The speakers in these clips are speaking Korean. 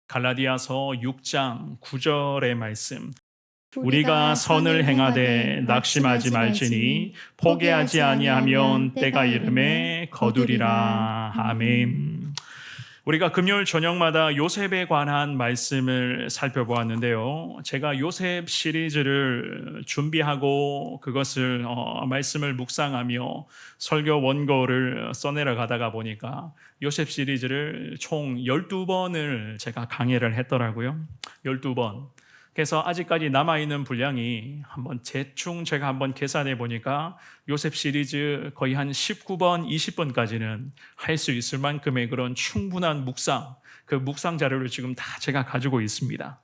갈라디아서 6장 9절의 말씀. 우리가 우리가 선을 선을 행하되 행하되 낙심하지 낙심하지 말지니 말지니 포기하지 포기하지 아니하면 아니하면 때가 때가 이르매 이르매 거두리라. 거두리라. 아멘. 우리가 금요일 저녁마다 요셉에 관한 말씀을 살펴보았는데요. 제가 요셉 시리즈를 준비하고 그것을 말씀을 묵상하며 설교 원고를 써내려 가다가 보니까 요셉 시리즈를 총 12번을 제가 강의를 했더라고요. 12번. 그래서 아직까지 남아있는 분량이 대충 제가 한번 계산해 보니까 요셉 시리즈 거의 한 19번, 20번까지는 할 수 있을 만큼의 그런 충분한 묵상, 그 묵상 자료를 지금 다 제가 가지고 있습니다.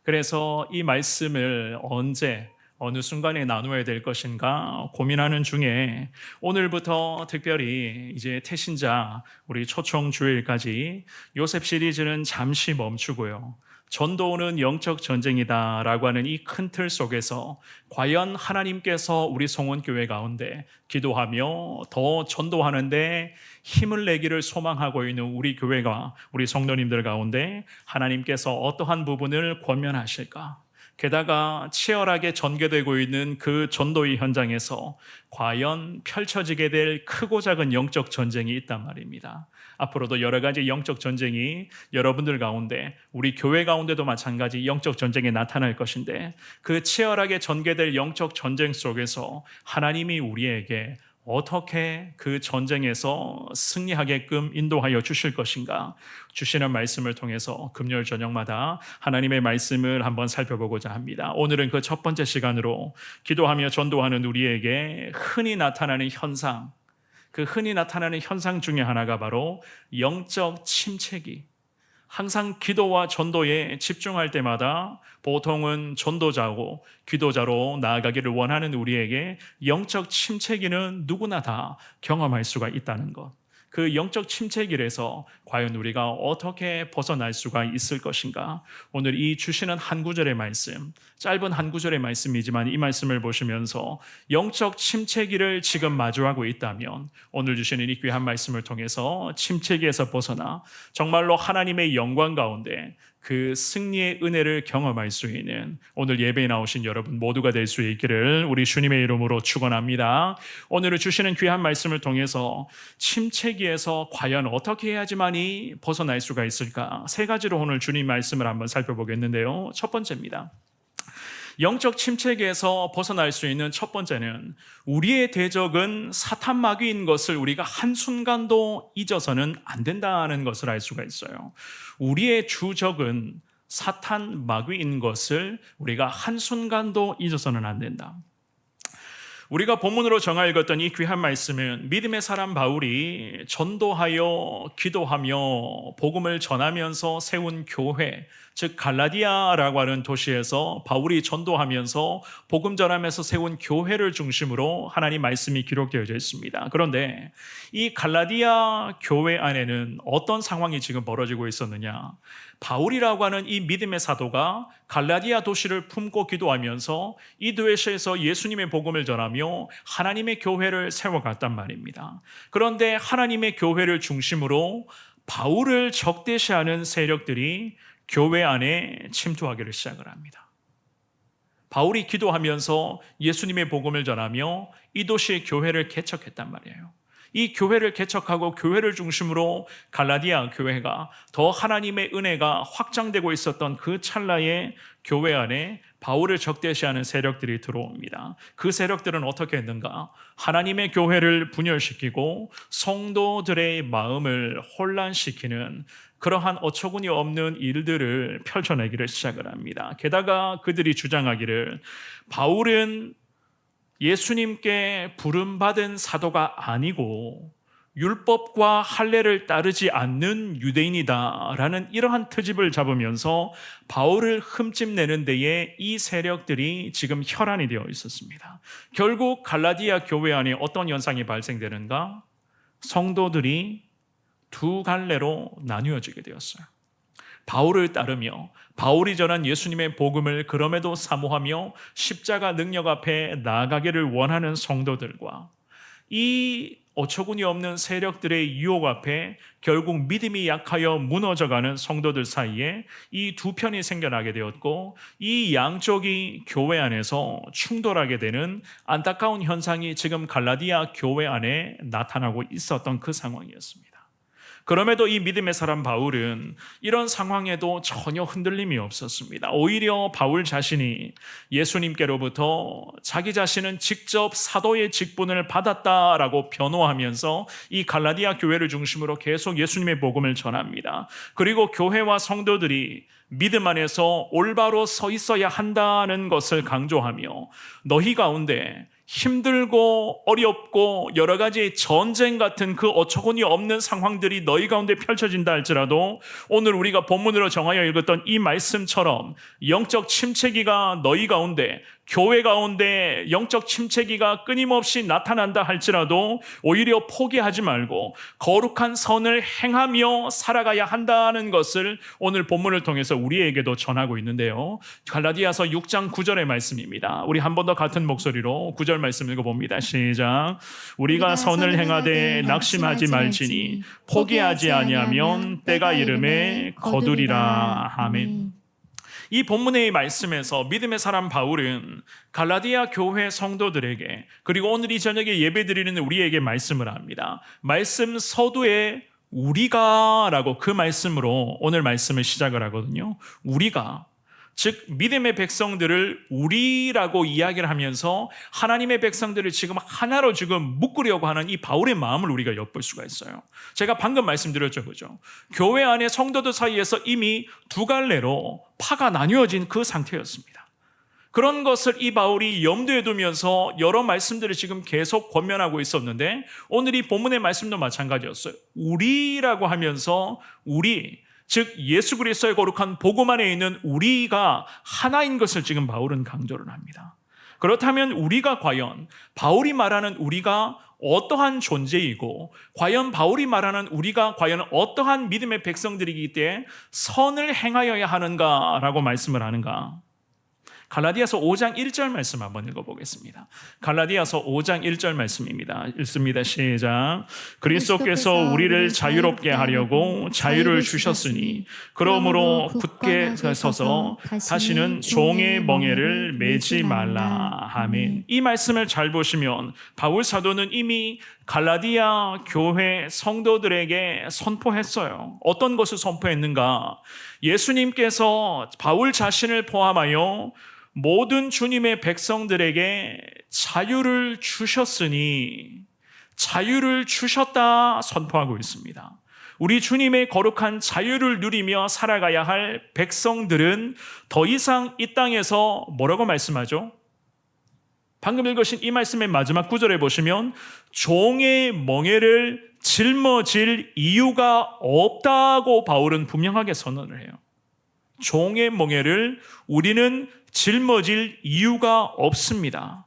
그래서 이 말씀을 언제, 어느 순간에 나누어야 될 것인가 고민하는 중에 오늘부터 특별히 이제 태신자, 우리 초청 주일까지 요셉 시리즈는 잠시 멈추고요. 전도는 영적 전쟁이다라고 하는 이 큰 틀 속에서 과연 하나님께서 우리 성원교회 가운데 기도하며 더 전도하는데 힘을 내기를 소망하고 있는 우리 교회가 우리 성도님들 가운데 하나님께서 어떠한 부분을 권면하실까? 게다가 치열하게 전개되고 있는 그 전도의 현장에서 과연 펼쳐지게 될 크고 작은 영적 전쟁이 있단 말입니다. 앞으로도 여러 가지 영적 전쟁이 여러분들 가운데, 우리 교회 가운데도 마찬가지 영적 전쟁이 나타날 것인데, 그 치열하게 전개될 영적 전쟁 속에서 하나님이 우리에게 어떻게 그 전쟁에서 승리하게끔 인도하여 주실 것인가, 주시는 말씀을 통해서 금요일 저녁마다 하나님의 말씀을 한번 살펴보고자 합니다. 오늘은 그 첫 번째 시간으로 기도하며 전도하는 우리에게 흔히 나타나는 현상, 그 흔히 나타나는 현상 중에 하나가 바로 영적 침체기. 항상 기도와 전도에 집중할 때마다 보통은 전도자고 기도자로 나아가기를 원하는 우리에게 영적 침체기는 누구나 다 경험할 수가 있다는 것. 그 영적 침체기에서 과연 우리가 어떻게 벗어날 수가 있을 것인가? 오늘 이 주시는 한 구절의 말씀, 짧은 한 구절의 말씀이지만 이 말씀을 보시면서 영적 침체기를 지금 마주하고 있다면 오늘 주시는 이 귀한 말씀을 통해서 침체기에서 벗어나 정말로 하나님의 영광 가운데 그 승리의 은혜를 경험할 수 있는 오늘 예배에 나오신 여러분 모두가 될 수 있기를 우리 주님의 이름으로 축원합니다. 오늘 주시는 귀한 말씀을 통해서 침체기에서 과연 어떻게 해야지만이 벗어날 수가 있을까? 세 가지로 오늘 주님 말씀을 한번 살펴보겠는데요. 첫 번째입니다. 영적 침체기에서 벗어날 수 있는 첫 번째는 우리의 대적은 사탄 마귀인 것을 우리가 한순간도 잊어서는 안 된다는 것을 알 수가 있어요. 우리의 주적은 사탄 마귀인 것을 우리가 한순간도 잊어서는 안 된다. 우리가 본문으로 정하 읽었던 이 귀한 말씀은 믿음의 사람 바울이 전도하여 기도하며 복음을 전하면서 세운 교회, 즉 갈라디아라고 하는 도시에서 바울이 전도하면서 복음 전하면서 세운 교회를 중심으로 하나님 말씀이 기록되어져 있습니다. 그런데 이 갈라디아 교회 안에는 어떤 상황이 지금 벌어지고 있었느냐? 바울이라고 하는 이 믿음의 사도가 갈라디아 도시를 품고 기도하면서 이 도시에서 예수님의 복음을 전하며 하나님의 교회를 세워갔단 말입니다. 그런데 하나님의 교회를 중심으로 바울을 적대시하는 세력들이 교회 안에 침투하기를 시작을 합니다. 바울이 기도하면서 예수님의 복음을 전하며 이 도시의 교회를 개척했단 말이에요. 이 교회를 개척하고 교회를 중심으로 갈라디아 교회가 더 하나님의 은혜가 확장되고 있었던 그 찰나에 교회 안에 바울을 적대시하는 세력들이 들어옵니다. 그 세력들은 어떻게 했는가? 하나님의 교회를 분열시키고 성도들의 마음을 혼란시키는 그러한 어처구니 없는 일들을 펼쳐내기를 시작을 합니다. 게다가 그들이 주장하기를 바울은 예수님께 부름받은 사도가 아니고 율법과 할례를 따르지 않는 유대인이다라는 이러한 트집을 잡으면서 바울을 흠집내는 데에 이 세력들이 지금 혈안이 되어 있었습니다. 결국 갈라디아 교회 안에 어떤 현상이 발생되는가? 성도들이 두 갈래로 나뉘어지게 되었어요. 바울을 따르며 바울이 전한 예수님의 복음을 그럼에도 사모하며 십자가 능력 앞에 나아가기를 원하는 성도들과 이 어처구니 없는 세력들의 유혹 앞에 결국 믿음이 약하여 무너져가는 성도들 사이에 이 두 편이 생겨나게 되었고, 이 양쪽이 교회 안에서 충돌하게 되는 안타까운 현상이 지금 갈라디아 교회 안에 나타나고 있었던 그 상황이었습니다. 그럼에도 이 믿음의 사람 바울은 이런 상황에도 전혀 흔들림이 없었습니다. 오히려 바울 자신이 예수님께로부터 자기 자신은 직접 사도의 직분을 받았다라고 변호하면서 이 갈라디아 교회를 중심으로 계속 예수님의 복음을 전합니다. 그리고 교회와 성도들이 믿음 안에서 올바로 서 있어야 한다는 것을 강조하며, 너희 가운데 힘들고 어렵고 여러 가지 전쟁 같은 그 어처구니 없는 상황들이 너희 가운데 펼쳐진다 할지라도, 오늘 우리가 본문으로 정하여 읽었던 이 말씀처럼 영적 침체기가 너희 가운데, 교회 가운데 영적 침체기가 끊임없이 나타난다 할지라도 오히려 포기하지 말고 거룩한 선을 행하며 살아가야 한다는 것을 오늘 본문을 통해서 우리에게도 전하고 있는데요. 갈라디아서 6장 9절의 말씀입니다. 우리 한 번 더 같은 목소리로 9절 말씀 읽어봅니다. 시작. 우리가 선을 행하되 낙심하지 말지니 포기하지 아니하면 때가 이름에 거두리라. 아멘. 이 본문의 말씀에서 믿음의 사람 바울은 갈라디아 교회 성도들에게, 그리고 오늘 이 저녁에 예배드리는 우리에게 말씀을 합니다. 말씀 서두에 우리가 라고 그 말씀으로 오늘 말씀을 시작을 하거든요. 우리가, 즉 믿음의 백성들을 우리라고 이야기를 하면서 하나님의 백성들을 지금 하나로 지금 묶으려고 하는 이 바울의 마음을 우리가 엿볼 수가 있어요. 제가 방금 말씀드렸죠, 그죠? 교회 안에 성도들 사이에서 이미 두 갈래로 파가 나뉘어진 그 상태였습니다. 그런 것을 이 바울이 염두에 두면서 여러 말씀들을 지금 계속 권면하고 있었는데, 오늘 이 본문의 말씀도 마찬가지였어요. 우리라고 하면서 우리, 즉 예수 그리스도의 거룩한 복음 안에 있는 우리가 하나인 것을 지금 바울은 강조를 합니다. 그렇다면 우리가 과연, 바울이 말하는 우리가 어떠한 존재이고, 과연 바울이 말하는 우리가 과연 어떠한 믿음의 백성들이기 때문에 선을 행하여야 하는가라고 말씀을 하는가? 갈라디아서 5장 1절 말씀 한번 읽어보겠습니다. 갈라디아서 5장 1절 말씀입니다. 읽습니다. 시작. 그리스도께서 우리를 자유롭게 하려고 자유를 주셨으니 그러므로 굳게 서서 다시는 종의 멍에를 매지 말라. 아멘. 이 말씀을 잘 보시면 바울 사도는 이미 갈라디아 교회 성도들에게 선포했어요. 어떤 것을 선포했는가? 예수님께서 바울 자신을 포함하여 모든 주님의 백성들에게 자유를 주셨으니, 자유를 주셨다 선포하고 있습니다. 우리 주님의 거룩한 자유를 누리며 살아가야 할 백성들은 더 이상 이 땅에서 뭐라고 말씀하죠? 방금 읽으신 이 말씀의 마지막 구절에 보시면 종의 멍에를 짊어질 이유가 없다고 바울은 분명하게 선언을 해요. 종의 멍에를 우리는 짊어질 이유가 없습니다.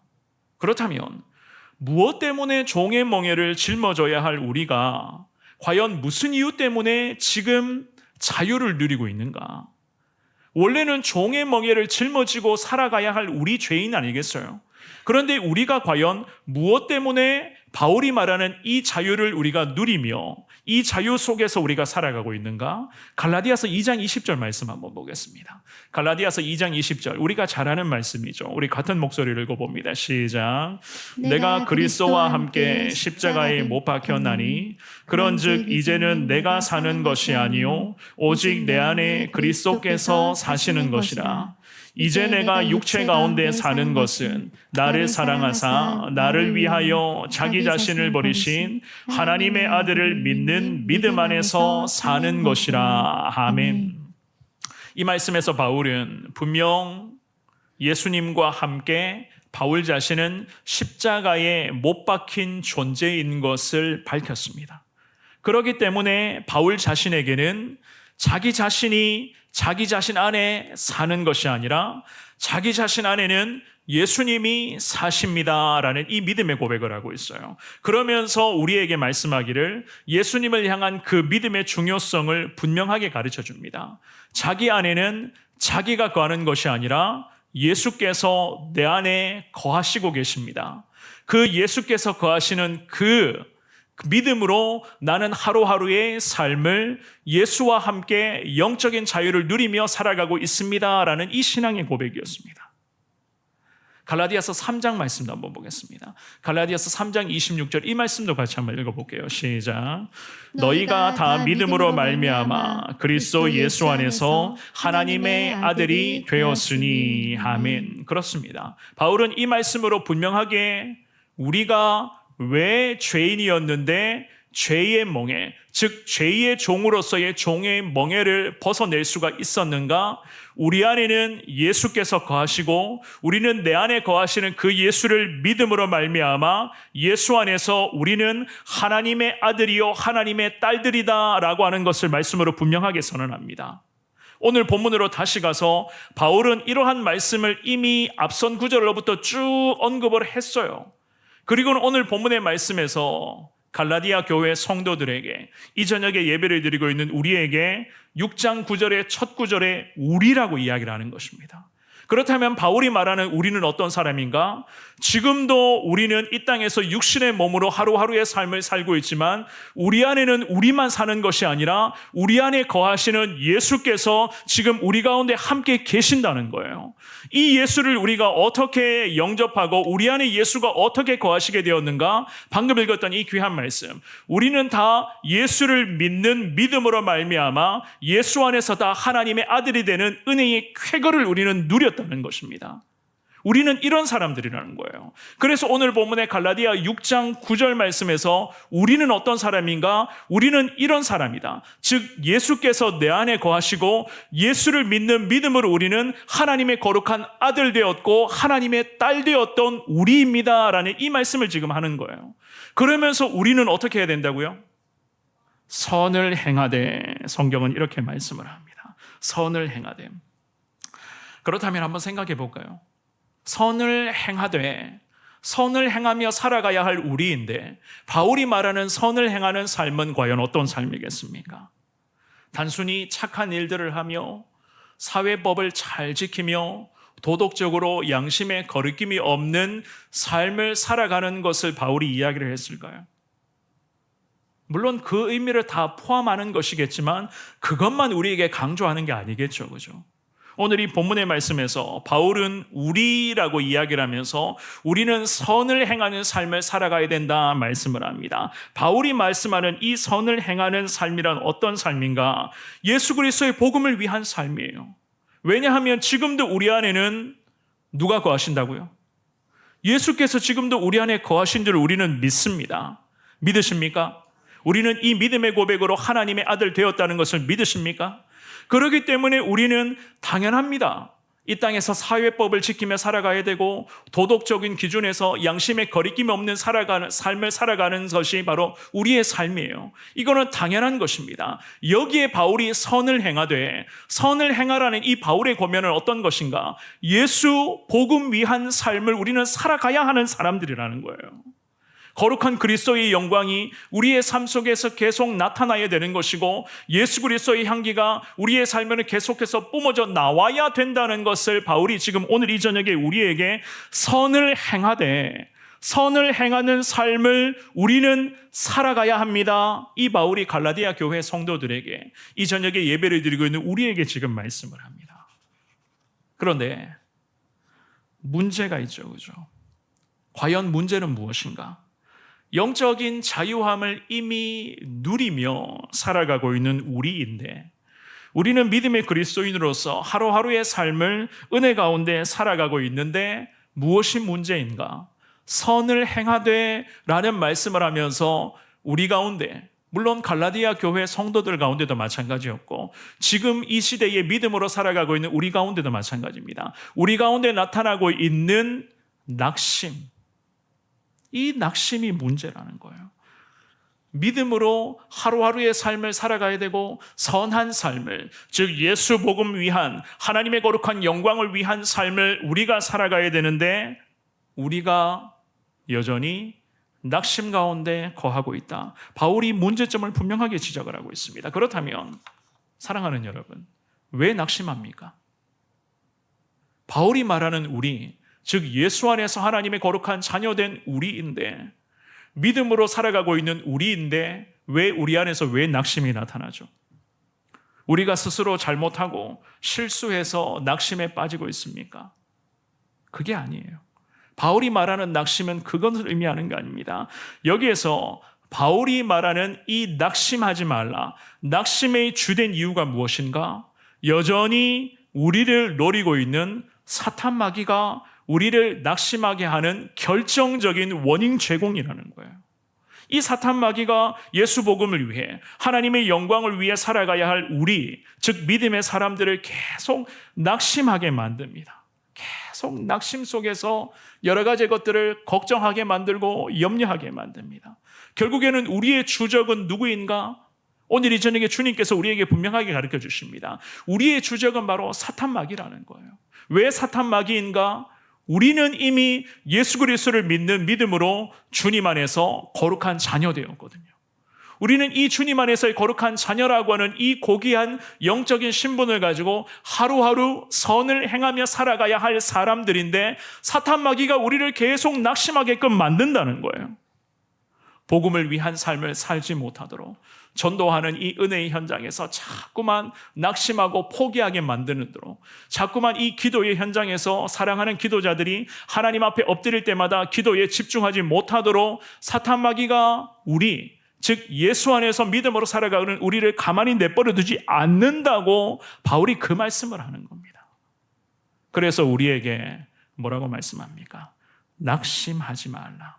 그렇다면 무엇 때문에 종의 멍에를 짊어져야 할 우리가 과연 무슨 이유 때문에 지금 자유를 누리고 있는가? 원래는 종의 멍에를 짊어지고 살아가야 할 우리 죄인 아니겠어요? 그런데 우리가 과연 무엇 때문에 바울이 말하는 이 자유를 우리가 누리며 이 자유 속에서 우리가 살아가고 있는가? 갈라디아서 2장 20절 말씀 한번 보겠습니다. 갈라디아서 2장 20절, 우리가 잘 아는 말씀이죠. 우리 같은 목소리를 읽어봅니다. 시작. 내가 그리스도와 함께 십자가에 못 박혔나니 그런즉 이제는 내가 사는 것이 아니요 오직 내 안에 그리스도께서 사시는 것이라. 이제 내가 육체 가운데 사는 것은 나를 사랑하사 나를 위하여 자기 자신을 버리신 하나님의 아들을 믿는 믿음 안에서 사는 것이라. 아멘. 이 말씀에서 바울은 분명 예수님과 함께 바울 자신은 십자가에 못 박힌 존재인 것을 밝혔습니다. 그렇기 때문에 바울 자신에게는 자기 자신이 자기 자신 안에 사는 것이 아니라 자기 자신 안에는 예수님이 사십니다라는 이 믿음의 고백을 하고 있어요. 그러면서 우리에게 말씀하기를 예수님을 향한 그 믿음의 중요성을 분명하게 가르쳐 줍니다. 자기 안에는 자기가 거하는 것이 아니라 예수께서 내 안에 거하시고 계십니다. 그 예수께서 거하시는 그 믿음으로 나는 하루하루의 삶을 예수와 함께 영적인 자유를 누리며 살아가고 있습니다라는 이 신앙의 고백이었습니다. 갈라디아서 3장 말씀도 한번 보겠습니다. 갈라디아서 3장 26절 이 말씀도 같이 한번 읽어볼게요. 시작. 너희가 다 믿음으로 말미암아 그리스도 예수 안에서 하나님의 아들이 되었으니 아멘. 그렇습니다. 바울은 이 말씀으로 분명하게 우리가 왜 죄인이었는데 죄의 멍에, 즉 죄의 종으로서의 종의 멍에를 벗어낼 수가 있었는가? 우리 안에는 예수께서 거하시고 우리는 내 안에 거하시는 그 예수를 믿음으로 말미암아 예수 안에서 우리는 하나님의 아들이요 하나님의 딸들이다 라고 하는 것을 말씀으로 분명하게 선언합니다. 오늘 본문으로 다시 가서 바울은 이러한 말씀을 이미 앞선 구절로부터 쭉 언급을 했어요. 그리고는 오늘 본문의 말씀에서 갈라디아 교회 성도들에게 이 저녁에 예배를 드리고 있는 우리에게 6장 9절의 첫 구절에 우리라고 이야기를 하는 것입니다. 그렇다면 바울이 말하는 우리는 어떤 사람인가? 지금도 우리는 이 땅에서 육신의 몸으로 하루하루의 삶을 살고 있지만 우리 안에는 우리만 사는 것이 아니라 우리 안에 거하시는 예수께서 지금 우리 가운데 함께 계신다는 거예요. 이 예수를 우리가 어떻게 영접하고 우리 안에 예수가 어떻게 거하시게 되었는가? 방금 읽었던 이 귀한 말씀. 우리는 다 예수를 믿는 믿음으로 말미암아 예수 안에서 다 하나님의 아들이 되는 은혜의 쾌거를 우리는 누렸다는 것입니다. 우리는 이런 사람들이라는 거예요. 그래서 오늘 본문의 갈라디아 6장 9절 말씀에서 우리는 어떤 사람인가? 우리는 이런 사람이다. 즉 예수께서 내 안에 거하시고 예수를 믿는 믿음으로 우리는 하나님의 거룩한 아들 되었고 하나님의 딸 되었던 우리입니다 라는 이 말씀을 지금 하는 거예요. 그러면서 우리는 어떻게 해야 된다고요? 선을 행하되, 성경은 이렇게 말씀을 합니다. 선을 행하되. 그렇다면 한번 생각해 볼까요? 선을 행하되, 선을 행하며 살아가야 할 우리인데 바울이 말하는 선을 행하는 삶은 과연 어떤 삶이겠습니까? 단순히 착한 일들을 하며 사회법을 잘 지키며 도덕적으로 양심에 거리낌이 없는 삶을 살아가는 것을 바울이 이야기를 했을까요? 물론 그 의미를 다 포함하는 것이겠지만 그것만 우리에게 강조하는 게 아니겠죠, 그죠? 오늘 이 본문의 말씀에서 바울은 우리라고 이야기를 하면서 우리는 선을 행하는 삶을 살아가야 된다 말씀을 합니다. 바울이 말씀하는 이 선을 행하는 삶이란 어떤 삶인가? 예수 그리스도의 복음을 위한 삶이에요. 왜냐하면 지금도 우리 안에는 누가 거하신다고요? 예수께서 지금도 우리 안에 거하신 줄 우리는 믿습니다. 믿으십니까? 우리는 이 믿음의 고백으로 하나님의 아들 되었다는 것을 믿으십니까? 그렇기 때문에 우리는 당연합니다. 이 땅에서 사회법을 지키며 살아가야 되고 도덕적인 기준에서 양심에 거리낌 없는 삶을 살아가는 것이 바로 우리의 삶이에요. 이거는 당연한 것입니다. 여기에 바울이 선을 행하되, 선을 행하라는 이 바울의 고면은 어떤 것인가? 예수 복음 위한 삶을 우리는 살아가야 하는 사람들이라는 거예요. 거룩한 그리스도의 영광이 우리의 삶 속에서 계속 나타나야 되는 것이고 예수 그리스도의 향기가 우리의 삶에는 계속해서 뿜어져 나와야 된다는 것을 바울이 지금 오늘 이 저녁에 우리에게 선을 행하되, 선을 행하는 삶을 우리는 살아가야 합니다. 이 바울이 갈라디아 교회 성도들에게 이 저녁에 예배를 드리고 있는 우리에게 지금 말씀을 합니다. 그런데 문제가 있죠, 그죠? 과연 문제는 무엇인가? 영적인 자유함을 이미 누리며 살아가고 있는 우리인데 우리는 믿음의 그리스도인으로서 하루하루의 삶을 은혜 가운데 살아가고 있는데 무엇이 문제인가? 선을 행하되 라는 말씀을 하면서 우리 가운데, 물론 갈라디아 교회 성도들 가운데도 마찬가지였고 지금 이 시대의 믿음으로 살아가고 있는 우리 가운데도 마찬가지입니다. 우리 가운데 나타나고 있는 낙심, 이 낙심이 문제라는 거예요. 믿음으로 하루하루의 삶을 살아가야 되고 선한 삶을, 즉 예수 복음 위한 하나님의 거룩한 영광을 위한 삶을 우리가 살아가야 되는데 우리가 여전히 낙심 가운데 거하고 있다. 바울이 문제점을 분명하게 지적을 하고 있습니다. 그렇다면 사랑하는 여러분, 왜 낙심합니까? 바울이 말하는 우리, 즉 예수 안에서 하나님의 거룩한 자녀된 우리인데, 믿음으로 살아가고 있는 우리인데 왜 우리 안에서 왜 낙심이 나타나죠? 우리가 스스로 잘못하고 실수해서 낙심에 빠지고 있습니까? 그게 아니에요. 바울이 말하는 낙심은 그것을 의미하는 게 아닙니다. 여기에서 바울이 말하는 이 낙심하지 말라, 낙심의 주된 이유가 무엇인가? 여전히 우리를 노리고 있는 사탄 마귀가 우리를 낙심하게 하는 결정적인 원인 제공이라는 거예요. 이 사탄 마귀가 예수 복음을 위해, 하나님의 영광을 위해 살아가야 할 우리, 즉 믿음의 사람들을 계속 낙심하게 만듭니다. 계속 낙심 속에서 여러 가지 것들을 걱정하게 만들고 염려하게 만듭니다. 결국에는 우리의 주적은 누구인가? 오늘 이 저녁에 주님께서 우리에게 분명하게 가르쳐 주십니다. 우리의 주적은 바로 사탄 마귀라는 거예요. 왜 사탄 마귀인가? 우리는 이미 예수 그리스도를 믿는 믿음으로 주님 안에서 거룩한 자녀 되었거든요. 우리는 이 주님 안에서의 거룩한 자녀라고 하는 이 고귀한 영적인 신분을 가지고 하루하루 선을 행하며 살아가야 할 사람들인데, 사탄 마귀가 우리를 계속 낙심하게끔 만든다는 거예요. 복음을 위한 삶을 살지 못하도록, 전도하는 이 은혜의 현장에서 자꾸만 낙심하고 포기하게 만드는 대로, 자꾸만 이 기도의 현장에서 사랑하는 기도자들이 하나님 앞에 엎드릴 때마다 기도에 집중하지 못하도록 사탄 마귀가 우리, 즉 예수 안에서 믿음으로 살아가는 우리를 가만히 내버려 두지 않는다고 바울이 그 말씀을 하는 겁니다. 그래서 우리에게 뭐라고 말씀합니까? 낙심하지 말라.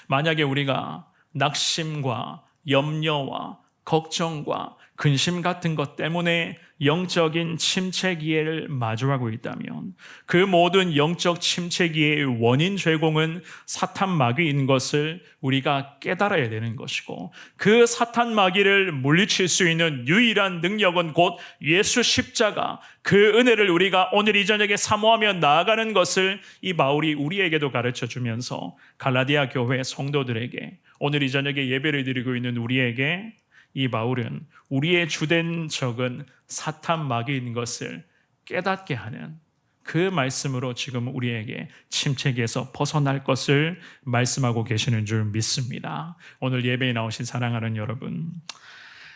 만약에 우리가 낙심과 염려와 걱정과 근심 같은 것 때문에 영적인 침체기를 마주하고 있다면, 그 모든 영적 침체기의 원인 제공은 사탄 마귀인 것을 우리가 깨달아야 되는 것이고, 그 사탄 마귀를 물리칠 수 있는 유일한 능력은 곧 예수 십자가, 그 은혜를 우리가 오늘 이 저녁에 사모하며 나아가는 것을 이 바울이 우리에게도 가르쳐 주면서 갈라디아 교회 성도들에게, 오늘 이 저녁에 예배를 드리고 있는 우리에게 이 바울은 우리의 주된 적은 사탄 마귀인 것을 깨닫게 하는 그 말씀으로 지금 우리에게 침체기에서 벗어날 것을 말씀하고 계시는 줄 믿습니다. 오늘 예배에 나오신 사랑하는 여러분,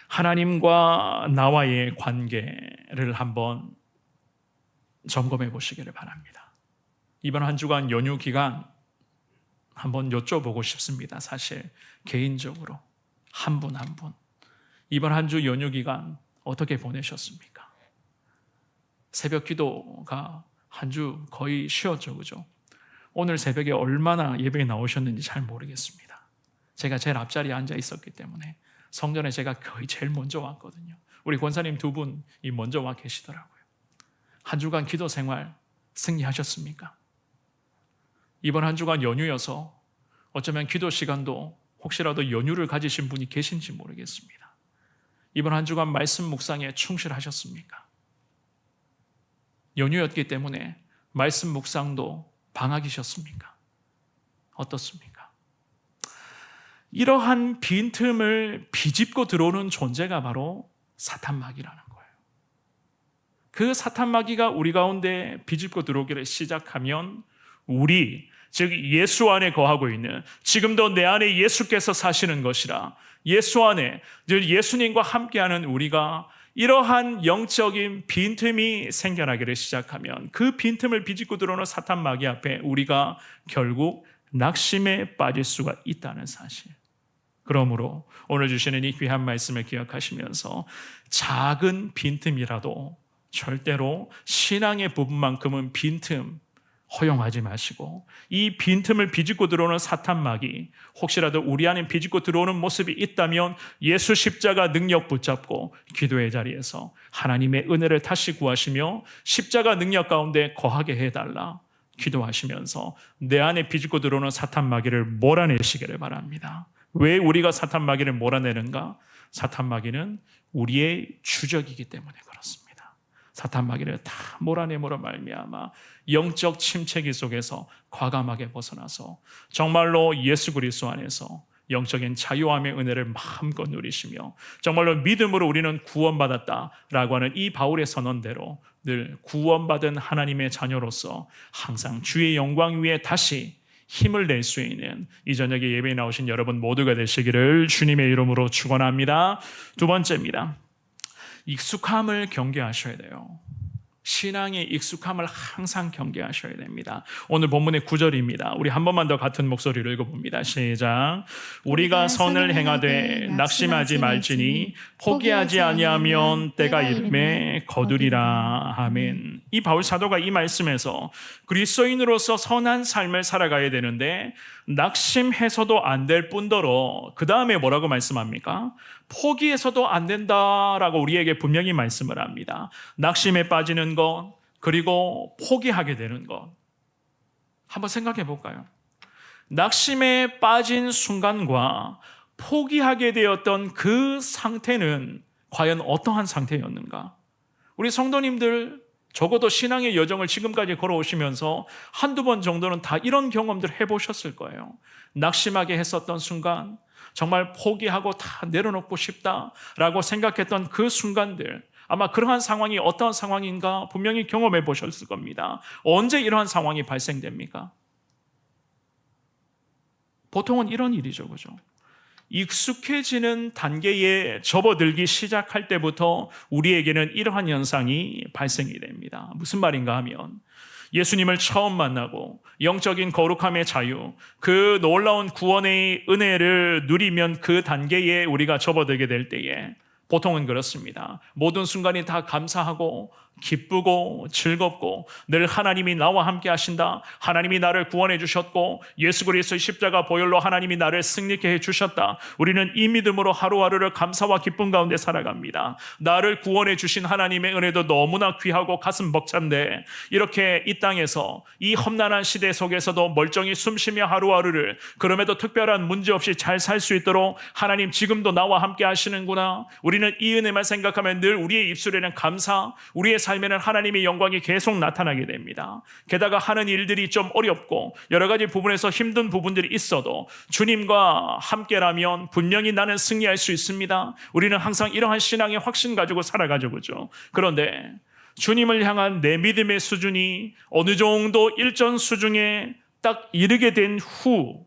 하나님과 나와의 관계를 한번 점검해 보시기를 바랍니다. 이번 한 주간 연휴 기간 한번 여쭤보고 싶습니다. 사실 개인적으로 한 분 한 분, 이번 한 주 연휴 기간 어떻게 보내셨습니까? 새벽 기도가 한 주 거의 쉬었죠, 그죠? 오늘 새벽에 얼마나 예배에 나오셨는지 잘 모르겠습니다. 제가 제일 앞자리에 앉아 있었기 때문에 성전에 제가 거의 제일 먼저 왔거든요. 우리 권사님 두 분이 먼저 와 계시더라고요. 한 주간 기도 생활 승리하셨습니까? 이번 한 주간 연휴여서 어쩌면 기도 시간도 혹시라도 연휴를 가지신 분이 계신지 모르겠습니다. 이번 한 주간 말씀 묵상에 충실하셨습니까? 연휴였기 때문에 말씀 묵상도 방학이셨습니까? 어떻습니까? 이러한 빈틈을 비집고 들어오는 존재가 바로 사탄 마귀라는 거예요. 그 사탄 마귀가 우리 가운데 비집고 들어오기를 시작하면 우리, 즉 예수 안에 거하고 있는, 지금도 내 안에 예수께서 사시는 것이라, 예수 안에, 즉 예수님과 함께하는 우리가 이러한 영적인 빈틈이 생겨나기를 시작하면 그 빈틈을 비집고 들어오는 사탄 마귀 앞에 우리가 결국 낙심에 빠질 수가 있다는 사실. 그러므로 오늘 주시는 이 귀한 말씀을 기억하시면서 작은 빈틈이라도 절대로 신앙의 부분만큼은 빈틈 허용하지 마시고, 이 빈틈을 비집고 들어오는 사탄 마귀, 혹시라도 우리 안에 비집고 들어오는 모습이 있다면 예수 십자가 능력 붙잡고 기도의 자리에서 하나님의 은혜를 다시 구하시며 십자가 능력 가운데 거하게 해달라 기도하시면서 내 안에 비집고 들어오는 사탄 마귀를 몰아내시기를 바랍니다. 왜 우리가 사탄 마귀를 몰아내는가? 사탄 마귀는 우리의 주적이기 때문에 그렇습니다. 사탄 마귀를 다 몰아내므로 말미암아 영적 침체기 속에서 과감하게 벗어나서 정말로 예수 그리스도 안에서 영적인 자유함의 은혜를 마음껏 누리시며 정말로 믿음으로 우리는 구원받았다라고 하는 이 바울의 선언대로 늘 구원받은 하나님의 자녀로서 항상 주의 영광 위에 다시 힘을 낼 수 있는 이 저녁에 예배에 나오신 여러분 모두가 되시기를 주님의 이름으로 축원합니다. 두 번째입니다. 익숙함을 경계하셔야 돼요. 신앙의 익숙함을 항상 경계하셔야 됩니다. 오늘 본문의 9절입니다. 우리 한 번만 더 같은 목소리를 읽어봅니다. 시작. 우리가 선을 행하되 낙심하지 말지니 포기하지 아니하면 때가 이름에 거두리라. 아멘. 이 바울 사도가 이 말씀에서 그리스도인으로서 선한 삶을 살아가야 되는데 낙심해서도 안 될 뿐더러 그 다음에 뭐라고 말씀합니까? 포기해서도 안 된다라고 우리에게 분명히 말씀을 합니다. 낙심에 빠지는 것, 그리고 포기하게 되는 것. 한번 생각해 볼까요? 낙심에 빠진 순간과 포기하게 되었던 그 상태는 과연 어떠한 상태였는가? 우리 성도님들 적어도 신앙의 여정을 지금까지 걸어오시면서 한두 번 정도는 다 이런 경험들 해보셨을 거예요. 낙심하게 했었던 순간, 정말 포기하고 다 내려놓고 싶다라고 생각했던 그 순간들, 아마 그러한 상황이 어떤 상황인가 분명히 경험해 보셨을 겁니다. 언제 이러한 상황이 발생됩니까? 보통은 이런 일이죠, 그죠? 익숙해지는 단계에 접어들기 시작할 때부터 우리에게는 이러한 현상이 발생이 됩니다. 무슨 말인가 하면 예수님을 처음 만나고 영적인 거룩함의 자유, 그 놀라운 구원의 은혜를 누리면 그 단계에 우리가 접어들게 될 때에 보통은 그렇습니다. 모든 순간이 다 감사하고 기쁘고 즐겁고 늘 하나님이 나와 함께 하신다. 하나님이 나를 구원해 주셨고 예수 그리스도의 십자가 보혈로 하나님이 나를 승리케 해 주셨다. 우리는 이 믿음으로 하루하루를 감사와 기쁨 가운데 살아갑니다. 나를 구원해 주신 하나님의 은혜도 너무나 귀하고 가슴 벅찬데 이렇게 이 땅에서 이 험난한 시대 속에서도 멀쩡히 숨쉬며 하루하루를 그럼에도 특별한 문제 없이 잘 살 수 있도록 하나님 지금도 나와 함께 하시는구나. 우리는 이 은혜만 생각하면 늘 우리의 입술에는 감사, 우리의 삶에는 하나님의 영광이 계속 나타나게 됩니다. 게다가 하는 일들이 좀 어렵고 여러 가지 부분에서 힘든 부분들이 있어도 주님과 함께라면 분명히 나는 승리할 수 있습니다. 우리는 항상 이러한 신앙의 확신 가지고 살아가죠, 그죠? 그런데 주님을 향한 내 믿음의 수준이 어느 정도 일정 수준에 딱 이르게 된 후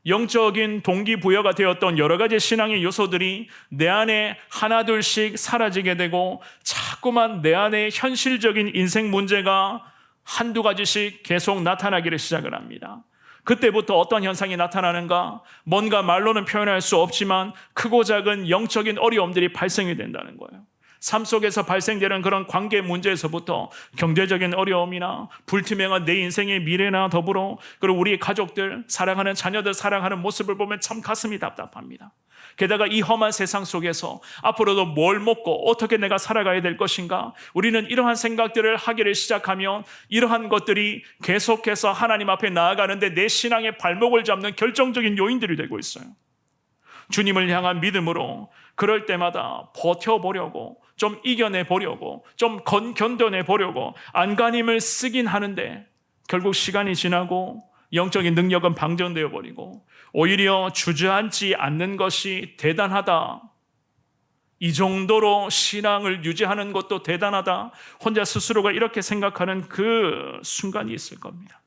영적인 동기부여가 되었던 여러 가지 신앙의 요소들이 내 안에 하나둘씩 사라지게 되고 자꾸만 내 안에 현실적인 인생 문제가 한두 가지씩 계속 나타나기를 시작을 합니다. 그때부터 어떤 현상이 나타나는가? 뭔가 말로는 표현할 수 없지만 크고 작은 영적인 어려움들이 발생이 된다는 거예요. 삶 속에서 발생되는 그런 관계 문제에서부터 경제적인 어려움이나 불투명한 내 인생의 미래나 더불어 그리고 우리 가족들, 사랑하는 자녀들 사랑하는 모습을 보면 참 가슴이 답답합니다. 게다가 이 험한 세상 속에서 앞으로도 뭘 먹고 어떻게 내가 살아가야 될 것인가? 우리는 이러한 생각들을 하기를 시작하면 이러한 것들이 계속해서 하나님 앞에 나아가는데 내 신앙의 발목을 잡는 결정적인 요인들이 되고 있어요. 주님을 향한 믿음으로 그럴 때마다 버텨보려고 좀 이겨내보려고 좀 견뎌내보려고 안간힘을 쓰긴 하는데 결국 시간이 지나고 영적인 능력은 방전되어 버리고 오히려 주저앉지 않는 것이 대단하다. 이 정도로 신앙을 유지하는 것도 대단하다. 혼자 스스로가 이렇게 생각하는 그 순간이 있을 겁니다.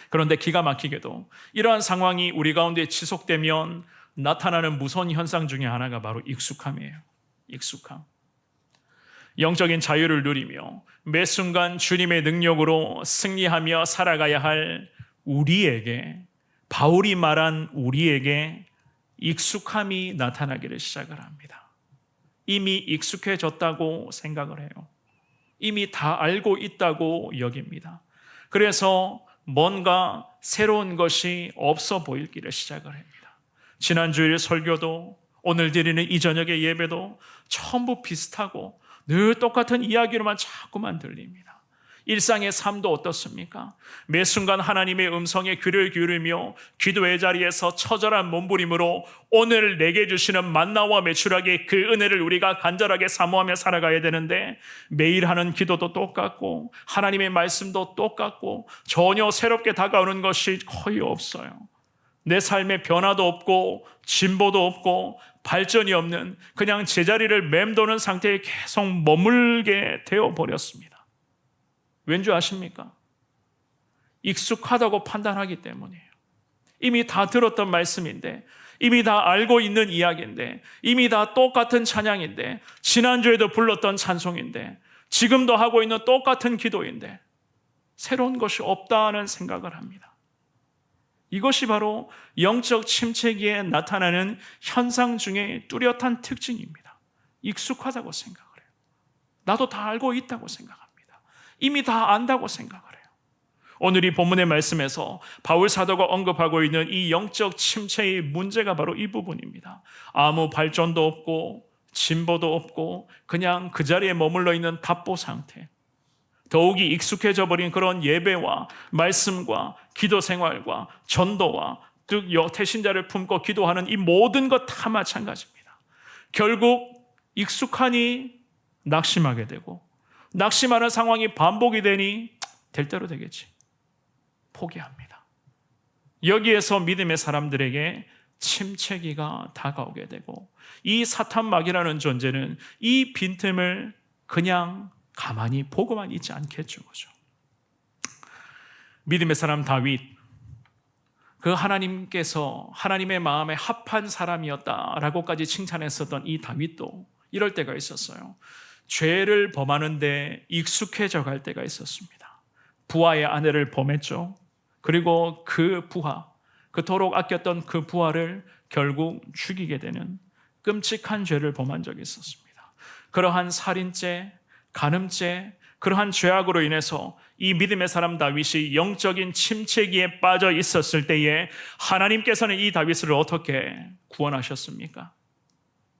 그런데 기가 막히게도 이러한 상황이 우리 가운데 지속되면 나타나는 무서운 현상 중에 하나가 바로 익숙함이에요. 익숙함. 영적인 자유를 누리며 매 순간 주님의 능력으로 승리하며 살아가야 할 우리에게, 바울이 말한 우리에게 익숙함이 나타나기를 시작을 합니다. 이미 익숙해졌다고 생각을 해요. 이미 다 알고 있다고 여깁니다. 그래서 뭔가 새로운 것이 없어 보이기를 시작을 합니다. 지난 주일 설교도 오늘 드리는 이 저녁의 예배도 전부 비슷하고 늘 똑같은 이야기로만 자꾸만 들립니다. 일상의 삶도 어떻습니까? 매 순간 하나님의 음성에 귀를 기울이며 기도의 자리에서 처절한 몸부림으로 오늘 내게 주시는 만나와 매출하게 그 은혜를 우리가 간절하게 사모하며 살아가야 되는데 매일 하는 기도도 똑같고 하나님의 말씀도 똑같고 전혀 새롭게 다가오는 것이 거의 없어요. 내 삶에 변화도 없고 진보도 없고 발전이 없는 그냥 제자리를 맴도는 상태에 계속 머물게 되어버렸습니다. 왠지 아십니까? 익숙하다고 판단하기 때문이에요. 이미 다 들었던 말씀인데, 이미 다 알고 있는 이야기인데, 이미 다 똑같은 찬양인데, 지난주에도 불렀던 찬송인데, 지금도 하고 있는 똑같은 기도인데 새로운 것이 없다는 생각을 합니다. 이것이 바로 영적 침체기에 나타나는 현상 중에 뚜렷한 특징입니다. 익숙하다고 생각을 해요. 나도 다 알고 있다고 생각합니다. 이미 다 안다고 생각을 해요. 오늘 이 본문의 말씀에서 바울 사도가 언급하고 있는 이 영적 침체의 문제가 바로 이 부분입니다. 아무 발전도 없고 진보도 없고 그냥 그 자리에 머물러 있는 답보 상태. 더욱이 익숙해져 버린 그런 예배와 말씀과 기도 생활과 전도와 즉 태신자를 품고 기도하는 이 모든 것 다 마찬가지입니다. 결국 익숙하니 낙심하게 되고, 낙심하는 상황이 반복이 되니 될 대로 되겠지, 포기합니다. 여기에서 믿음의 사람들에게 침체기가 다가오게 되고, 이 사탄막이라는 존재는 이 빈틈을 그냥 가만히 보고만 있지 않겠죠. 그죠? 믿음의 사람 다윗, 그 하나님께서 하나님의 마음에 합한 사람이었다라고까지 칭찬했었던 이 다윗도 이럴 때가 있었어요. 죄를 범하는데 익숙해져 갈 때가 있었습니다. 부하의 아내를 범했죠. 그리고 그 부하, 그토록 아꼈던 그 부하를 결국 죽이게 되는 끔찍한 죄를 범한 적이 있었습니다. 그러한 살인죄, 간음죄, 그러한 죄악으로 인해서 이 믿음의 사람 다윗이 영적인 침체기에 빠져 있었을 때에 하나님께서는 이 다윗을 어떻게 구원하셨습니까?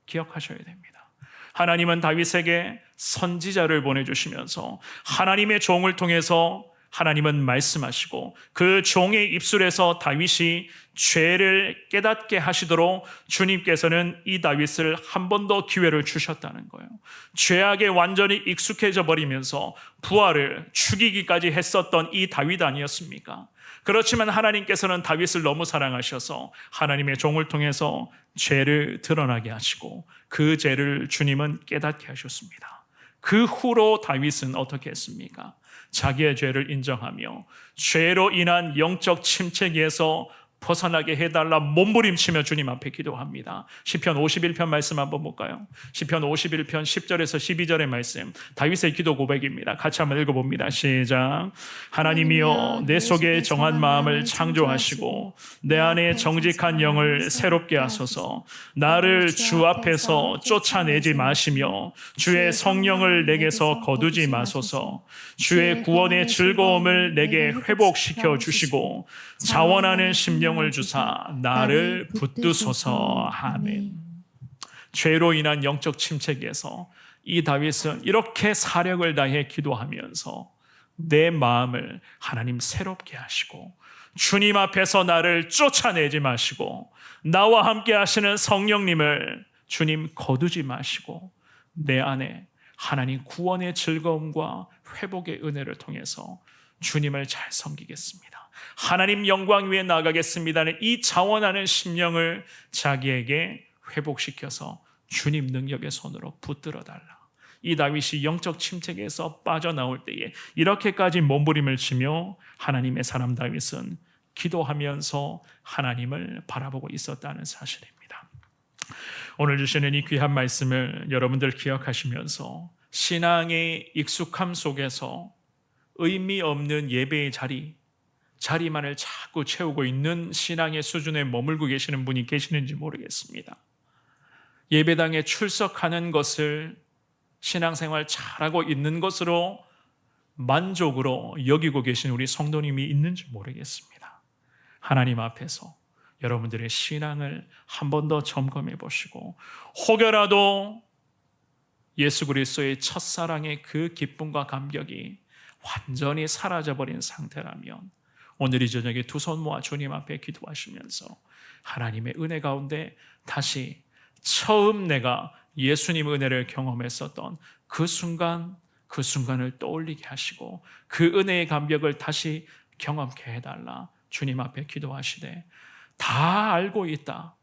기억하셔야 됩니다. 하나님은 다윗에게 선지자를 보내주시면서 하나님의 종을 통해서 하나님은 말씀하시고 그 종의 입술에서 다윗이 죄를 깨닫게 하시도록 주님께서는 이 다윗을 한 번 더 기회를 주셨다는 거예요. 죄악에 완전히 익숙해져 버리면서 부하를 죽이기까지 했었던 이 다윗 아니었습니까? 그렇지만 하나님께서는 다윗을 너무 사랑하셔서 하나님의 종을 통해서 죄를 드러나게 하시고 그 죄를 주님은 깨닫게 하셨습니다. 그 후로 다윗은 어떻게 했습니까? 자기의 죄를 인정하며 죄로 인한 영적 침체기에서 벗어나게 해달라 몸부림치며 주님 앞에 기도합니다. 시편 51편 말씀 한번 볼까요? 시편 51편 10절에서 12절의 말씀, 다윗의 기도 고백입니다. 같이 한번 읽어봅니다. 시작. 하나님이여, 내 속에 정한 마음을 창조하시고 내 안에 정직한 영을 새롭게 하소서. 나를 주 앞에서 쫓아내지 마시며 주의 성령을 내게서 거두지 마소서. 주의 구원의 즐거움을 내게 회복시켜 주시고 자원하는 심령을 주사 나를 붙드소서. 아멘. 죄로 인한 영적 침체기에서 이 다윗은 이렇게 사력을 다해 기도하면서 내 마음을 하나님 새롭게 하시고 주님 앞에서 나를 쫓아내지 마시고 나와 함께 하시는 성령님을 주님 거두지 마시고 내 안에 하나님 구원의 즐거움과 회복의 은혜를 통해서 주님을 잘 섬기겠습니다. 하나님 영광 위에 나가겠습니다는 이 자원하는 심령을 자기에게 회복시켜서 주님 능력의 손으로 붙들어 달라. 이 다윗이 영적 침체기에서 빠져나올 때에 이렇게까지 몸부림을 치며 하나님의 사람 다윗은 기도하면서 하나님을 바라보고 있었다는 사실입니다. 오늘 주시는 이 귀한 말씀을 여러분들 기억하시면서 신앙의 익숙함 속에서 의미 없는 예배의 자리만을 자꾸 채우고 있는 신앙의 수준에 머물고 계시는 분이 계시는지 모르겠습니다. 예배당에 출석하는 것을 신앙생활 잘하고 있는 것으로 만족으로 여기고 계신 우리 성도님이 있는지 모르겠습니다. 하나님 앞에서 여러분들의 신앙을 한 번 더 점검해 보시고 혹여라도 예수 그리스도의 첫사랑의 그 기쁨과 감격이 완전히 사라져버린 상태라면 오늘 이 저녁에 두 손 모아 주님 앞에 기도하시면서 하나님의 은혜 가운데 다시 처음 내가 예수님 은혜를 경험했었던 그 순간을 떠올리게 하시고 그 은혜의 감격을 다시 경험케 해달라 주님 앞에 기도하시되 다 알고 있다.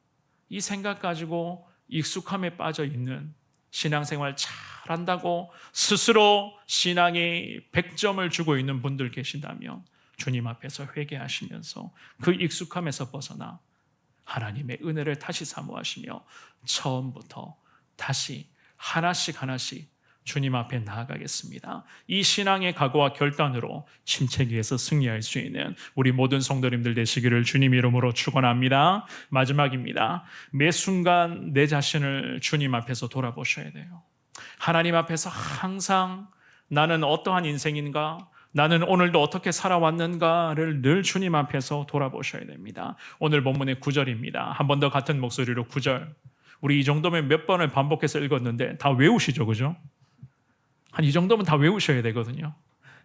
이 생각 가지고 익숙함에 빠져 있는, 신앙생활 잘한다고 스스로 신앙에 100점을 주고 있는 분들 계신다면 주님 앞에서 회개하시면서 그 익숙함에서 벗어나 하나님의 은혜를 다시 사모하시며 처음부터 다시 하나씩 하나씩 주님 앞에 나아가겠습니다. 이 신앙의 각오와 결단으로 침체기에서 승리할 수 있는 우리 모든 성도님들 되시기를 주님 이름으로 축원합니다. 마지막입니다. 매 순간 내 자신을 주님 앞에서 돌아보셔야 돼요. 하나님 앞에서 항상 나는 어떠한 인생인가, 나는 오늘도 어떻게 살아왔는가를 늘 주님 앞에서 돌아보셔야 됩니다. 오늘 본문의 9절입니다. 한 번 더 같은 목소리로 9절. 우리 이 정도면 몇 번을 반복해서 읽었는데 다 외우시죠, 그죠? 한 이 정도면 다 외우셔야 되거든요.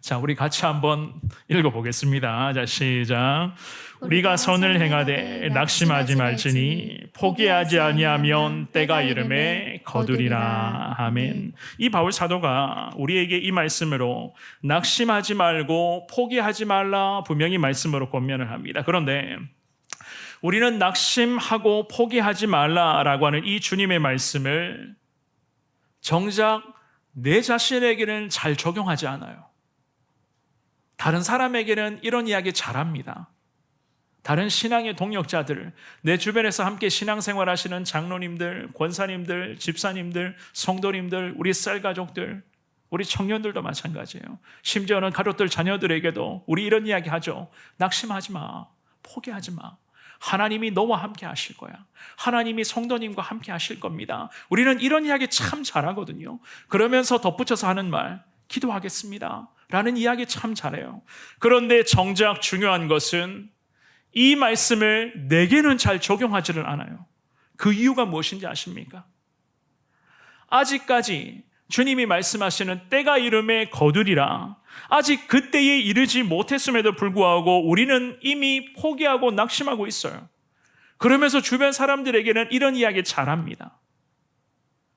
자, 우리 같이 한번 읽어보겠습니다. 자, 시작. 우리가 선을 행하되 낙심하지 말지니 포기하지 아니하면 때가 이름에 거두리라. 아멘. 이 바울 사도가 우리에게 이 말씀으로 낙심하지 말고 포기하지 말라 분명히 말씀으로 권면을 합니다. 그런데 우리는 낙심하고 포기하지 말라라고 하는 이 주님의 말씀을 정작 내 자신에게는 잘 적용하지 않아요. 다른 사람에게는 이런 이야기 잘합니다. 다른 신앙의 동역자들, 내 주변에서 함께 신앙생활 하시는 장로님들, 권사님들, 집사님들, 성도님들, 우리 쌀가족들, 우리 청년들도 마찬가지예요. 심지어는 가족들, 자녀들에게도 우리 이런 이야기 하죠. 낙심하지 마. 포기하지 마. 하나님이 너와 함께 하실 거야. 하나님이 성도님과 함께 하실 겁니다. 우리는 이런 이야기 참 잘하거든요. 그러면서 덧붙여서 하는 말, 기도하겠습니다 라는 이야기 참 잘해요. 그런데 정작 중요한 것은 이 말씀을 내게는 잘 적용하지를 않아요. 그 이유가 무엇인지 아십니까? 아직까지 주님이 말씀하시는 때가 이름에 거두리라, 아직 그때에 이르지 못했음에도 불구하고 우리는 이미 포기하고 낙심하고 있어요. 그러면서 주변 사람들에게는 이런 이야기 잘합니다.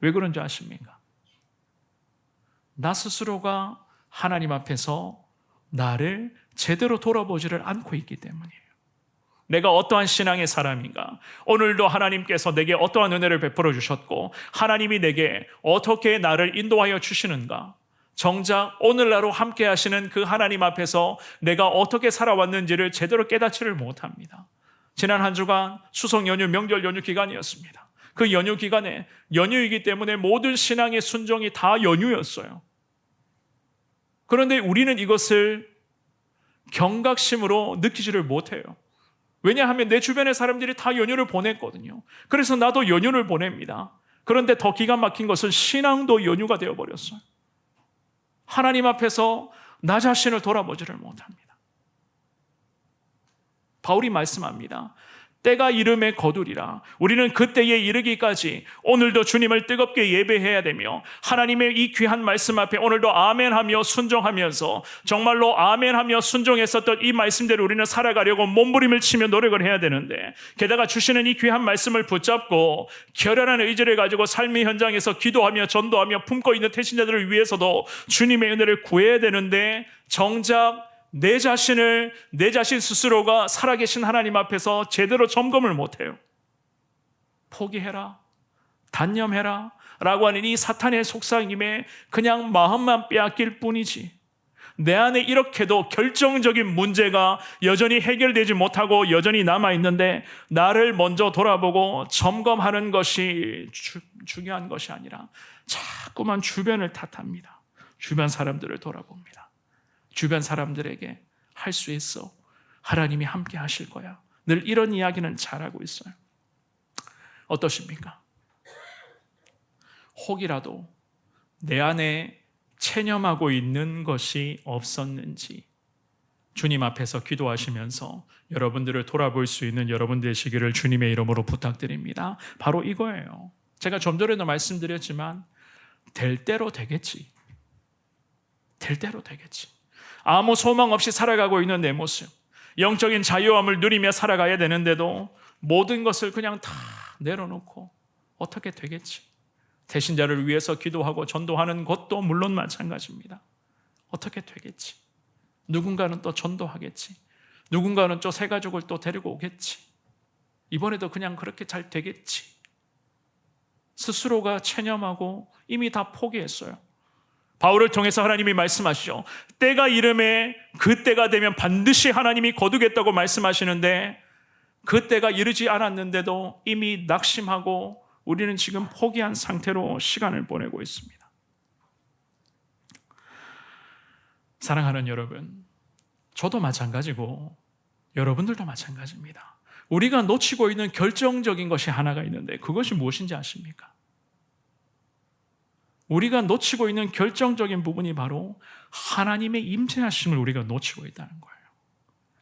왜 그런지 아십니까? 나 스스로가 하나님 앞에서 나를 제대로 돌아보지를 않고 있기 때문이에요. 내가 어떠한 신앙의 사람인가? 오늘도 하나님께서 내게 어떠한 은혜를 베풀어 주셨고 하나님이 내게 어떻게 나를 인도하여 주시는가? 정작 오늘날로 함께 하시는 그 하나님 앞에서 내가 어떻게 살아왔는지를 제대로 깨닫지를 못합니다. 지난 한 주간 추석 연휴, 명절 연휴 기간이었습니다. 그 연휴 기간에 연휴이기 때문에 모든 신앙의 순종이 다 연휴였어요. 그런데 우리는 이것을 경각심으로 느끼지를 못해요. 왜냐하면 내 주변의 사람들이 다 연휴를 보냈거든요. 그래서 나도 연휴를 보냅니다. 그런데 더 기가 막힌 것은 신앙도 연휴가 되어버렸어요. 하나님 앞에서 나 자신을 돌아보지를 못합니다. 바울이 말씀합니다. 때가 이름에 거두리라. 우리는 그때에 이르기까지 오늘도 주님을 뜨겁게 예배해야 되며 하나님의 이 귀한 말씀 앞에 오늘도 아멘하며 순종하면서 정말로 아멘하며 순종했었던 이 말씀대로 우리는 살아가려고 몸부림을 치며 노력을 해야 되는데, 게다가 주시는 이 귀한 말씀을 붙잡고 결연한 의지를 가지고 삶의 현장에서 기도하며 전도하며 품고 있는 태신자들을 위해서도 주님의 은혜를 구해야 되는데, 정작 내 자신 스스로가 살아계신 하나님 앞에서 제대로 점검을 못해요. 포기해라, 단념해라 라고 하는 이 사탄의 속삭임에 그냥 마음만 빼앗길 뿐이지, 내 안에 이렇게도 결정적인 문제가 여전히 해결되지 못하고 여전히 남아있는데 나를 먼저 돌아보고 점검하는 것이 중요한 것이 아니라 자꾸만 주변을 탓합니다. 주변 사람들을 돌아봅니다. 주변 사람들에게 할 수 있어, 하나님이 함께 하실 거야, 늘 이런 이야기는 잘하고 있어요. 어떠십니까? 혹이라도 내 안에 체념하고 있는 것이 없었는지 주님 앞에서 기도하시면서 여러분들을 돌아볼 수 있는 여러분 되시기를 주님의 이름으로 부탁드립니다. 바로 이거예요. 제가 좀 전에도 말씀드렸지만 될 대로 되겠지. 될 대로 되겠지. 아무 소망 없이 살아가고 있는 내 모습, 영적인 자유함을 누리며 살아가야 되는데도 모든 것을 그냥 다 내려놓고 어떻게 되겠지. 대신자를 위해서 기도하고 전도하는 것도 물론 마찬가지입니다. 어떻게 되겠지. 누군가는 또 전도하겠지. 누군가는 또 새 가족을 또 데리고 오겠지. 이번에도 그냥 그렇게 잘 되겠지. 스스로가 체념하고 이미 다 포기했어요. 바울을 통해서 하나님이 말씀하시죠. 때가 이름에 그 때가 되면 반드시 하나님이 거두겠다고 말씀하시는데 그 때가 이르지 않았는데도 이미 낙심하고 우리는 지금 포기한 상태로 시간을 보내고 있습니다. 사랑하는 여러분, 저도 마찬가지고 여러분들도 마찬가지입니다. 우리가 놓치고 있는 결정적인 것이 하나가 있는데 그것이 무엇인지 아십니까? 우리가 놓치고 있는 결정적인 부분이 바로 하나님의 임재하심을 우리가 놓치고 있다는 거예요.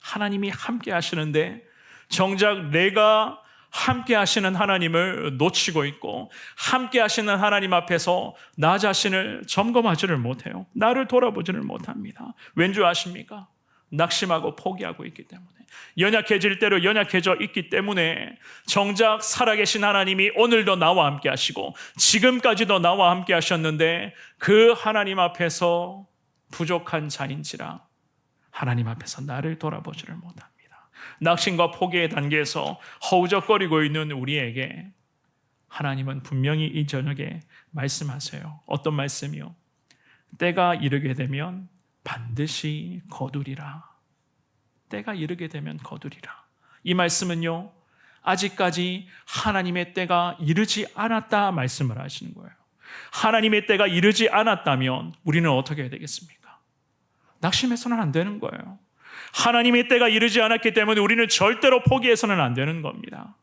하나님이 함께 하시는데 정작 내가 함께 하시는 하나님을 놓치고 있고 함께 하시는 하나님 앞에서 나 자신을 점검하지를 못해요. 나를 돌아보지를 못합니다. 왠지 아십니까? 낙심하고 포기하고 있기 때문에, 연약해질 대로 연약해져 있기 때문에 정작 살아계신 하나님이 오늘도 나와 함께 하시고 지금까지도 나와 함께 하셨는데 그 하나님 앞에서 부족한 자인지라 하나님 앞에서 나를 돌아보지를 못합니다. 낙심과 포기의 단계에서 허우적거리고 있는 우리에게 하나님은 분명히 이 저녁에 말씀하세요. 어떤 말씀이요? 때가 이르게 되면 반드시 거두리라. 때가 이르게 되면 거두리라. 이 말씀은요, 아직까지 하나님의 때가 이르지 않았다 말씀을 하시는 거예요. 하나님의 때가 이르지 않았다면 우리는 어떻게 해야 되겠습니까? 낙심해서는 안 되는 거예요. 하나님의 때가 이르지 않았기 때문에 우리는 절대로 포기해서는 안 되는 겁니다.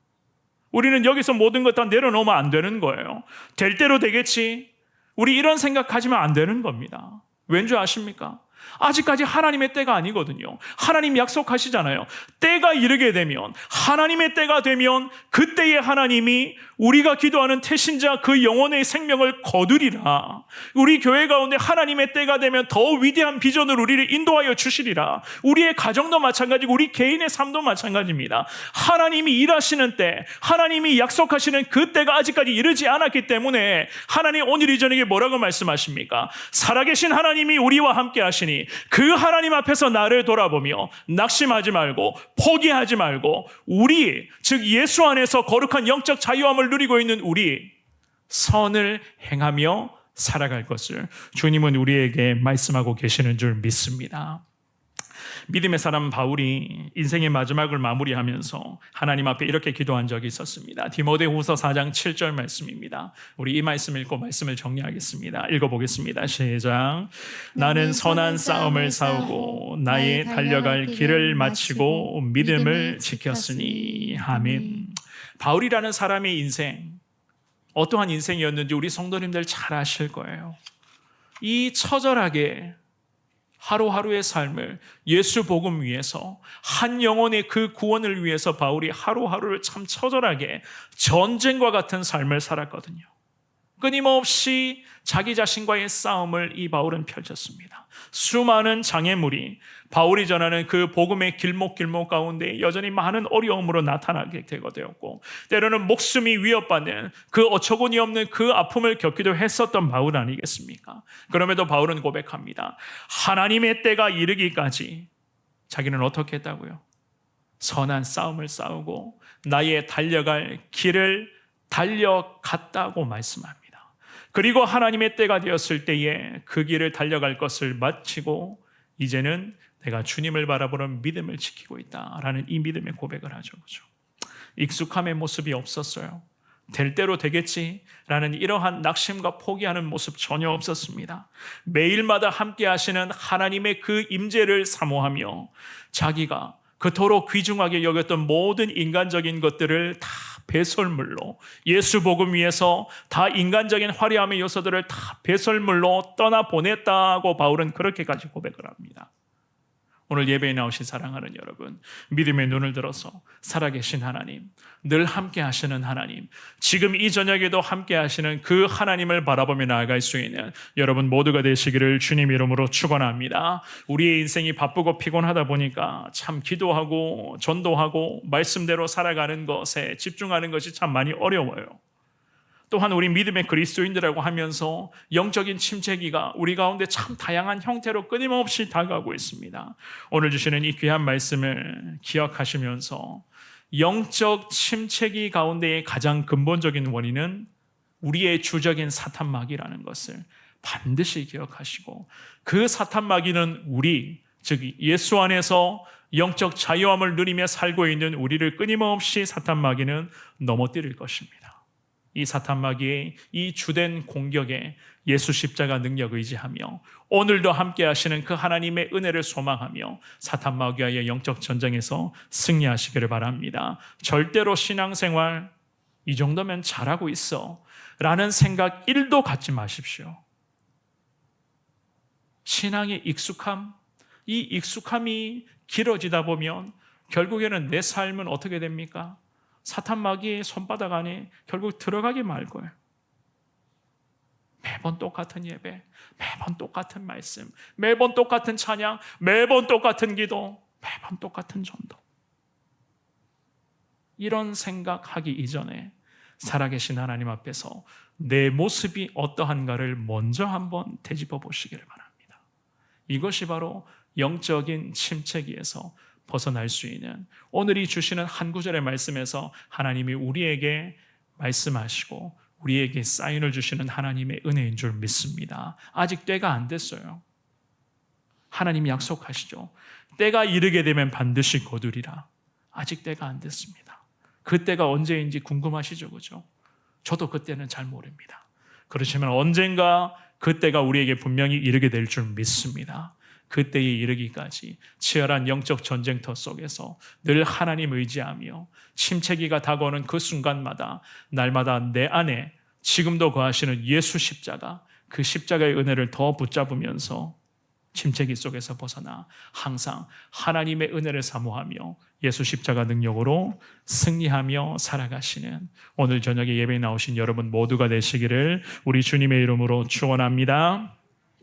우리는 여기서 모든 것 다 내려놓으면 안 되는 거예요. 될 대로 되겠지. 우리 이런 생각하지면 안 되는 겁니다. 왠지 아십니까? 아직까지 하나님의 때가 아니거든요. 하나님 약속하시잖아요. 때가 이르게 되면, 하나님의 때가 되면 그때에 하나님이 우리가 기도하는 태신자 그 영혼의 생명을 거두리라. 우리 교회 가운데 하나님의 때가 되면 더 위대한 비전을 우리를 인도하여 주시리라. 우리의 가정도 마찬가지고 우리 개인의 삶도 마찬가지입니다. 하나님이 일하시는 때, 하나님이 약속하시는 그 때가 아직까지 이르지 않았기 때문에 하나님 오늘 이 저녁에 뭐라고 말씀하십니까? 살아계신 하나님이 우리와 함께 하시니 그 하나님 앞에서 나를 돌아보며 낙심하지 말고 포기하지 말고 우리, 즉 예수 안에서 거룩한 영적 자유함을 누리고 있는 우리 선을 행하며 살아갈 것을 주님은 우리에게 말씀하고 계시는 줄 믿습니다. 믿음의 사람 바울이 인생의 마지막을 마무리하면서 하나님 앞에 이렇게 기도한 적이 있었습니다. 디모데후서 4장 7절 말씀입니다. 우리 이 말씀 읽고 말씀을 정리하겠습니다. 읽어보겠습니다. 시작. 나는 선한 싸움을 싸우고 나의 달려갈 길을 마치고 믿음을 지켰으니. 아멘. 바울이라는 사람의 인생, 어떠한 인생이었는지 우리 성도님들 잘 아실 거예요. 이 처절하게 하루하루의 삶을 예수 복음 위해서, 한 영혼의 그 구원을 위해서 바울이 하루하루를 참 처절하게 전쟁과 같은 삶을 살았거든요. 끊임없이 자기 자신과의 싸움을 이 바울은 펼쳤습니다. 수많은 장애물이 바울이 전하는 그 복음의 길목 가운데 여전히 많은 어려움으로 나타나게 되었고, 때로는 목숨이 위협받는 그 어처구니 없는 그 아픔을 겪기도 했었던 바울 아니겠습니까? 그럼에도 바울은 고백합니다. 하나님의 때가 이르기까지 자기는 어떻게 했다고요? 선한 싸움을 싸우고 나의 달려갈 길을 달려갔다고 말씀합니다. 그리고 하나님의 때가 되었을 때에 그 길을 달려갈 것을 마치고 이제는 내가 주님을 바라보는 믿음을 지키고 있다라는 이 믿음의 고백을 하죠. 그렇죠? 익숙함의 모습이 없었어요. 될 대로 되겠지라는 이러한 낙심과 포기하는 모습 전혀 없었습니다. 매일마다 함께 하시는 하나님의 그 임재를 사모하며 자기가 그토록 귀중하게 여겼던 모든 인간적인 것들을 다 배설물로, 예수 복음 위해서 다 인간적인 화려함의 요소들을 다 배설물로 떠나보냈다고 바울은 그렇게까지 고백을 합니다. 오늘 예배에 나오신 사랑하는 여러분, 믿음의 눈을 들어서 살아계신 하나님, 늘 함께 하시는 하나님, 지금 이 저녁에도 함께 하시는 그 하나님을 바라보며 나아갈 수 있는 여러분 모두가 되시기를 주님 이름으로 축원합니다. 우리의 인생이 바쁘고 피곤하다 보니까 참 기도하고 전도하고 말씀대로 살아가는 것에 집중하는 것이 참 많이 어려워요. 또한 우리 믿음의 그리스도인들이라고 하면서 영적인 침체기가 우리 가운데 참 다양한 형태로 끊임없이 다가오고 있습니다. 오늘 주시는 이 귀한 말씀을 기억하시면서 영적 침체기 가운데의 가장 근본적인 원인은 우리의 주적인 사탄마귀라는 것을 반드시 기억하시고, 그 사탄마귀는 우리, 즉 예수 안에서 영적 자유함을 누리며 살고 있는 우리를 끊임없이 사탄마귀는 넘어뜨릴 것입니다. 이 사탄마귀의 이 주된 공격에 예수 십자가 능력 의지하며 오늘도 함께 하시는 그 하나님의 은혜를 소망하며 사탄마귀와의 영적 전쟁에서 승리하시기를 바랍니다. 절대로 신앙생활 이 정도면 잘하고 있어 라는 생각 1도 갖지 마십시오. 신앙의 익숙함, 이 익숙함이 길어지다 보면 결국에는 내 삶은 어떻게 됩니까? 사탄마귀의 손바닥 안에 결국 들어가게 말 거예요. 매번 똑같은 예배, 매번 똑같은 말씀, 매번 똑같은 찬양, 매번 똑같은 기도, 매번 똑같은 전도. 이런 생각하기 이전에 살아계신 하나님 앞에서 내 모습이 어떠한가를 먼저 한번 되짚어 보시기를 바랍니다. 이것이 바로 영적인 침체기에서 벗어날 수 있는, 오늘이 주시는 한 구절의 말씀에서 하나님이 우리에게 말씀하시고 우리에게 사인을 주시는 하나님의 은혜인 줄 믿습니다. 아직 때가 안 됐어요. 하나님이 약속하시죠. 때가 이르게 되면 반드시 거두리라. 아직 때가 안 됐습니다. 그 때가 언제인지 궁금하시죠? 그죠? 저도 그때는 잘 모릅니다. 그렇지만 언젠가 그 때가 우리에게 분명히 이르게 될 줄 믿습니다. 그때에 이르기까지 치열한 영적 전쟁터 속에서 늘 하나님 의지하며 침체기가 다가오는 그 순간마다 날마다 내 안에 지금도 거하시는 예수 십자가, 그 십자가의 은혜를 더 붙잡으면서 침체기 속에서 벗어나 항상 하나님의 은혜를 사모하며 예수 십자가 능력으로 승리하며 살아가시는 오늘 저녁에 예배에 나오신 여러분 모두가 되시기를 우리 주님의 이름으로 축원합니다.